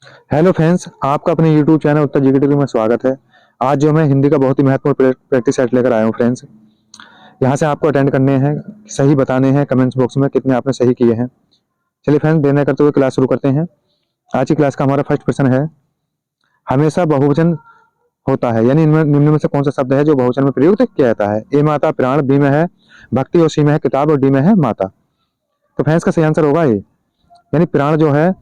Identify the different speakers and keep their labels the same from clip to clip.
Speaker 1: Hello friends, आपका अपने YouTube channel उत्तर GK में स्वागत है। आज जो मैं हिंदी का बहुत ही महत्वपूर्ण प्रैक्टिस सेट लेकर आया हूँ फ्रेंड्स। यहाँ से आपको अटेंड करने हैं, सही बताने हैं कमेंट्स बॉक्स में कितने आपने सही किए हैं। चलिए फ्रेंड्स, देर न करते हुए क्लास शुरू करते हैं। आज की क्लास का हमारा फर्स्ट प्रश्न है, हमेशा बहुवचन होता है, यानी इनमें निम्न में से कौन सा शब्द है जो बहुवचन में प्रयुक्त किया जाता है। ए माता प्राण, बी में है भक्ति और सी में है किताब और डी में है माता। तो फ्रेंड्स का सही आंसर होगा ए, यानी प्राण जो है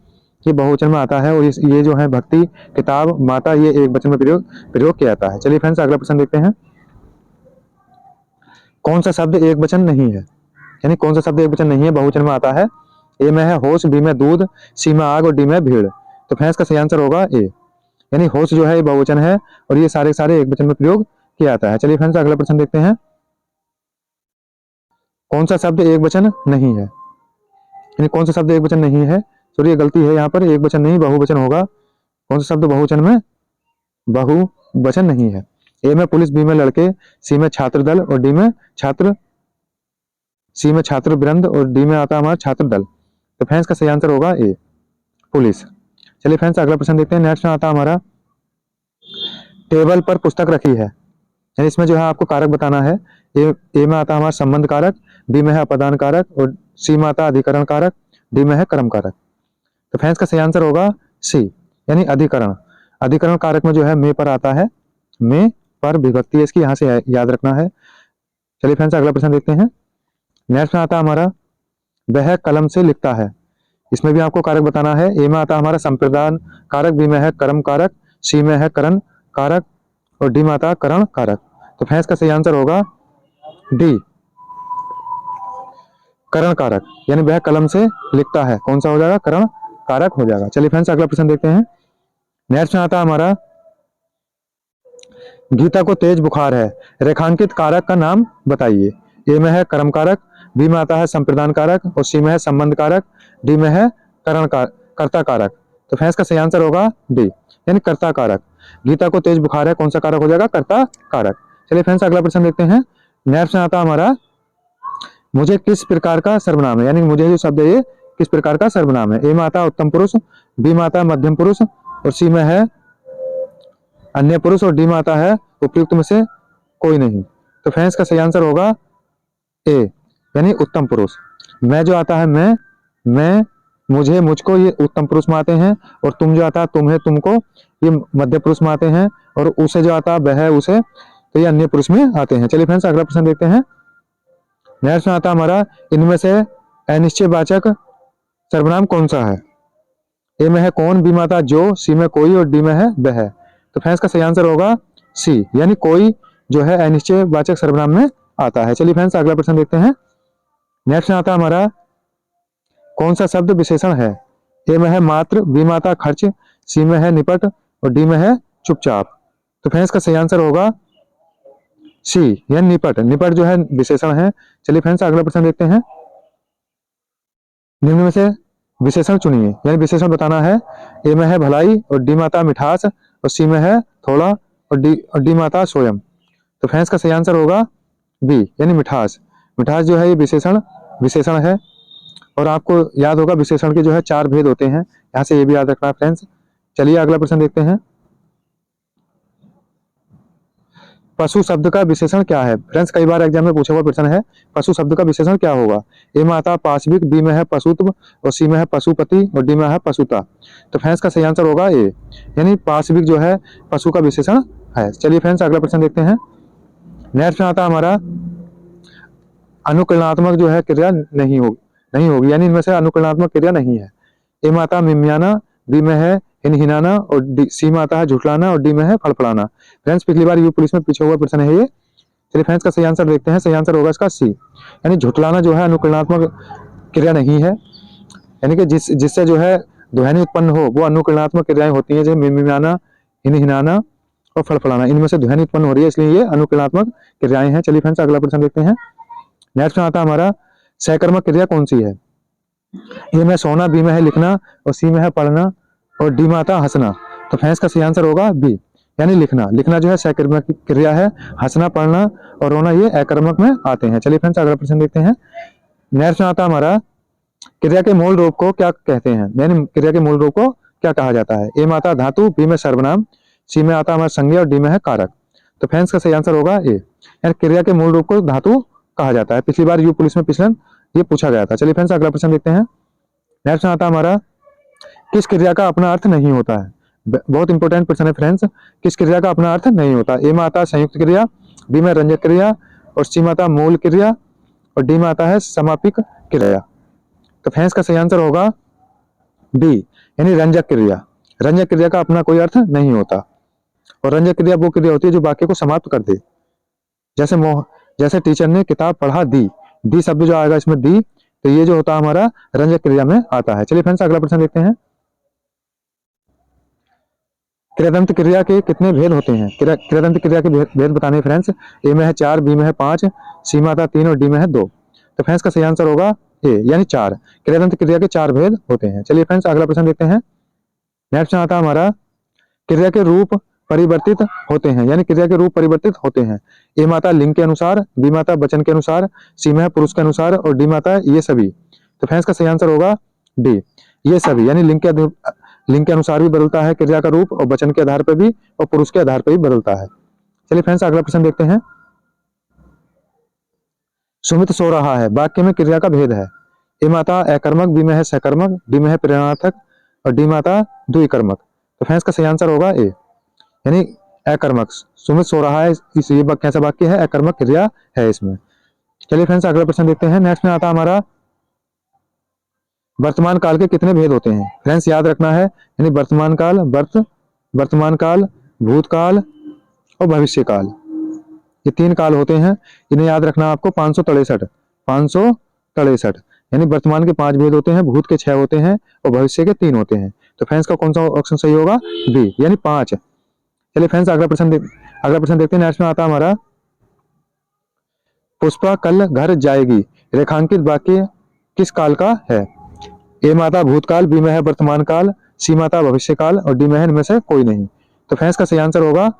Speaker 1: ये बहुवचन में आता है और ये जो है भक्ति, किताब, माता ये एक वचन में प्रयोग किया जाता है। चलिए फ्रेंड्स, अगला प्रश्न देखते हैं। कौन सा शब्द एक वचन नहीं है, यानी कौन सा शब्द एक वचन नहीं है, बहुवचन में आता है। ए में है होश, बी में दूध, सी में आग और डी में भीड़। तो फ्रेंड्स का सही आंसर होगा ए, यानी होश जो है ये बहुवचन है और ये सारे सारे एक वचन में प्रयोग किया जाता है। चलिए फ्रेंड्स, अगला प्रश्न देखते हैं। कौन सा शब्द एक वचन नहीं है, यानी कौन सा शब्द एक वचन नहीं है। सॉरी, ये गलती है, यहाँ पर एक वचन नहीं बहुवचन होगा। कौन सा शब्द बहुवचन में बहुवचन नहीं है। ए में पुलिस, बी में लड़के, सी में छात्र दल और डी में छात्र सी में छात्र वृंद और डी में आता है हमारा छात्र दल। तो फ्रेंड्स का सही आंसर होगा ए, पुलिस। चलिए फ्रेंड्स, अगला प्रश्न देखते हैं। नेक्स्ट में आता है हमारा, टेबल पर पुस्तक रखी है, यानी इसमें जो है आपको कारक बताना है। ए में आता है हमारा संबंध कारक, बी में है अपादान कारक और सी में आता है अधिकरण कारक, डी में है कर्म कारक। तो फ्रेंड्स का सही आंसर होगा सी, यानी अधिकरण। अधिकरण कारक में जो है में पर आता है, में पर विभक्ति है इसकी, यहाँ से याद रखना है। चलिए फ्रेंड्स, अगला प्रश्न देखते हैं। नेक्स्ट में आता है हमारा, वह कलम से लिखता है। इसमें भी आपको कारक बताना है। ए में आता है हमारा संप्रदान कारक, बी में है कर्म कारक, सी में है करण कारक और डी में आता है करण कारक। तो फ्रेंड्स का सही आंसर होगा डी, करण कारक, यानी वह कलम से लिखता है। कौन सा हो जाएगा, करण कारक हो जाएगा। चलिए फ्रेंड्स, अगला प्रश्न देखते हैं। नेक्स्ट में आता है हमारा, गीता को तेज बुखार है, रेखांकित कारक का नाम बताइए। ए में है कर्म कारक, बी में आता है संप्रदान कारक और सी में है संबंध कारक, डी में है कर्ता कारक। तो फ्रेंड्स का सही आंसर होगा डी, यानी कर्ता कारक। गीता को तेज बुखार है, कौन सा कारक हो जाएगा, कर्ता कारक। चलिए फ्रेंड्स, अगला प्रश्न देखते हैं। नेक्स्ट में आता है हमारा, मुझे किस प्रकार का सर्वनाम है, यानी मुझे जो शब्द है ये किस प्रकार का सर्वनाम है। ए में आता है उत्तम पुरुष, बी में आता है मध्यम पुरुष और सी में है अन्य पुरुष और डी में आता है उपयुक्त में से कोई नहीं। तो फ्रेंड्स का सही आंसर होगा ए, यानी उत्तम पुरुष। मैं जो आता है मैं, मुझे, मुझको, ये उत्तम पुरुष में आते हैं और तुम जो आता है तुम्हें, तुमको, ये मध्य पुरुष में आते हैं और उसे जो आता है वह, उसे, तो ये अन्य पुरुष में आते हैं। चलिए फ्रेंड्स, अगला प्रश्न देखते हैं। नेक्स्ट में आता है हमारा, इनमें से अनिश्चयवाचक सर्वनाम कौन सा है। ए में है कौन, बी में आता है जो, सी में कोई और डी में है वह। तो फ्रेंड्स का सही आंसर होगा सी, यानी कोई जो है अनिश्चयवाचक सर्वनाम में आता है। चलिए फ्रेंड्स, अगला प्रश्न देखते हैं। नेक्स्ट में आता है हमारा, कौन सा शब्द विशेषण है। ए में है मात्र, बी में आता है खर्च, सी में है निपट और डी में है चुपचाप। तो फ्रेंड्स का सही आंसर होगा सी, यानी निपट। निपट जो है विशेषण है। चलिए फ्रेंड्स, अगला प्रश्न देखते हैं। निम्न में से विशेषण चुनिए, यानी विशेषण बताना है। ए में है भलाई और डी में आता है मिठास और सी में है थोड़ा और डी में आता है स्वयं। तो फ्रेंड्स का सही आंसर होगा बी, यानी मिठास। मिठास जो है ये विशेषण है और आपको याद होगा विशेषण के जो है 4 भेद होते हैं, यहाँ से ये भी याद रखना है फ्रेंड्स। चलिए अगला प्रश्न देखते हैं। पशु शब्द का विशेषण क्या है। फ्रेंड्स, कई बार एग्जाम में पूछा हुआ प्रश्न है, पशु शब्द का विशेषण क्या होगा। ए में आता है पाशविक, बी में है पशुत्व और सी में है पशुपति और डी में है पशुता। तो फ्रेंड्स का सही आंसर होगा ए, यानी पाशविक जो है पशु का विशेषण है। चलिए फ्रेंड्स, अगला प्रश्न देखते हैं। नेक्स्ट में आता है हमारा, अनुकरणात्मक जो है क्रिया नहीं होगी, यानी इनमें से अनुकरणात्मक क्रिया नहीं है। ए में आता है मिमियाना, बी में है हिनहिनाना और सी में आता है झुठलाना और डी में है फड़फड़ाना। फ्रेंड्स, पिछली बार यू पुलिस में पूछा हुआ प्रश्न है ये। चलिए फ्रेंड्स, का सही आंसर देखते हैं। सही आंसर होगा इसका सी, यानी झुठलाना जो है अनुकरणात्मक क्रिया नहीं है, यानी कि जिससे जो है ध्वनि उत्पन्न हो वो अनुकरणात्मक क्रियाएं होती हैं, जैसे मिमियाना, हिनहिनाना और फड़फड़ाना, इनमें से ध्वनि उत्पन्न हो रही है, इसलिए ये अनुकरणात्मक क्रियाएं हैं। चलिए फ्रेंड्स, अगला प्रश्न देखते हैं। नेक्स्ट में आता है हमारा, सहकर्मक क्रिया कौन सी है। ए में सोना, बी में है लिखना और सी में है पढ़ना और डी में आता है हंसना। तो फ्रेंड्स का सही आंसर होगा बी, यानी लिखना। लिखना जो है सहकर्मक क्रिया है, हंसना, पढ़ना और रोना ये अकर्मक में आते हैं। चलिए फ्रेंड्स, अगला प्रश्न देखते हैं। नेक्स्ट में आता है हमारा, क्रिया के मूल रूप को क्या कहते हैं, यानी क्रिया के मूल रूप को क्या कहा जाता है? ए में आता है धातु, बी में सर्वनाम, सी में आता है हमारा संज्ञा और डी में है कारक। तो फ्रेंड्स का सही आंसर होगा ए, यानी क्रिया के मूल रूप को धातु कहा जाता है। पिछली बार यू पुलिस में पिछलन ये पूछा गया था। चलिए फ्रेंड्स अगला प्रश्न देखते हैं। नेक्स्ट में आता है हमारा किस क्रिया का अपना अर्थ नहीं होता है? बहुत इंपॉर्टेंट प्रश्न है फ्रेंड्स। किस क्रिया का अपना अर्थ नहीं होता? ए में आता है संयुक्त क्रिया, बी में रंजक क्रिया और सी में आता है मूल क्रिया और डी में आता है समापिक क्रिया। तो फ्रेंड्स का सही आंसर होगा डी, यानी रंजक क्रिया। रंजक क्रिया का अपना कोई अर्थ नहीं होता और रंजक क्रिया वो क्रिया होती है जो वाक्य को समाप्त कर दे। जैसे टीचर ने किताब पढ़ा दी शब्द जो आएगा इसमें दी, तो ये जो होता है हमारा रंजक क्रिया में आता है। चलिए फ्रेंड्स अगला प्रश्न देखते हैं। क्रियादंत क्रिया के कितने भेद होते हैं? क्रियादंत क्रिया के भेद बताने फ्रेंड्स। ए में है 4, बी में है 5, सी में आता है 3 और डी में है 2। तो फ्रेंड्स का सही आंसर होगा ए, यानी 4। क्रियादंत क्रिया के 4 भेद होते हैं। चलिए फ्रेंड्स अगला प्रश्न देखते हैं। नेक्स्ट में आता है हमारा क्रिया के रूप परिवर्तित होते हैं, यानी क्रिया के रूप परिवर्तित होते हैं। ए में आता है लिंग के अनुसार, बी में आता है वचन के अनुसार, सी में है पुरुष के अनुसार और डी में आता है ये सभी। तो फ्रेंड्स का सही आंसर होगा डी, ये सभी, यानी लिंग के अनुसार भी बदलता है क्रिया का रूप और वचन के आधार पर भी और पुरुष के आधार पर भी बदलता है। चलिए फ्रेंड्स अगला प्रश्न देखते हैं। सुमित सो रहा है वाक्य में क्रिया का भेद है। ए में आता है अकर्मक, बी में है सकर्मक, डी में है प्रेरणार्थक और डी में आता है द्विकर्मक। तो फ्रेंड्स का सही आंसर होगा ए, यानी अकर्मक। सुमित सो रहा है, इस ये कैसा वाक्य है? अकर्मक क्रिया है इसमें। चलिए फ्रेंड्स अगला प्रश्न देखते हैं। नेक्स्ट में आता है हमारा वर्तमान काल के कितने भेद होते हैं? फ्रेंड्स याद रखना है, यानी वर्तमान काल, वर्तमान काल, भूतकाल और भविष्य काल, ये 3 काल होते हैं। इन्हें याद रखना आपको। 563 यानी वर्तमान के 5 भेद होते हैं, भूत के 6 होते हैं और भविष्य के 3 होते हैं। तो फ्रेंड्स का कौन सा ऑप्शन सही होगा? बी, यानी 5। चलिए फ्रेंड्स अगला प्रश्न देखते हैं। नेक्स्ट में आता है हमारा पुष्पा कल घर जाएगी रेखांकित वाक्य किस काल का है? ए में आता है भूतकाल, बी में है वर्तमान काल, सी में आता है भविष्य काल और डी में है इनमें से कोई नहीं। तो फ्रेंड्स का सही आंसर होगा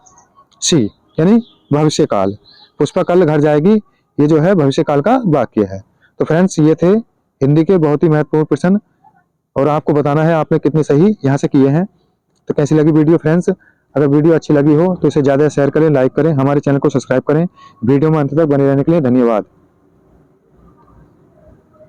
Speaker 1: सी, यानी भविष्य काल। पुष्पा कल घर जाएगी, ये जो है भविष्य काल का वाक्य है। तो फ्रेंड्स ये थे हिंदी के बहुत ही महत्वपूर्ण प्रश्न और आपको बताना है आपने कितने सही यहाँ से किए हैं। तो कैसी लगी वीडियो फ्रेंड्स? अगर वीडियो अच्छी लगी हो तो इसे ज़्यादा शेयर करें, लाइक करें, हमारे चैनल को सब्सक्राइब करें। वीडियो में अंत तक बने रहने के लिए धन्यवाद।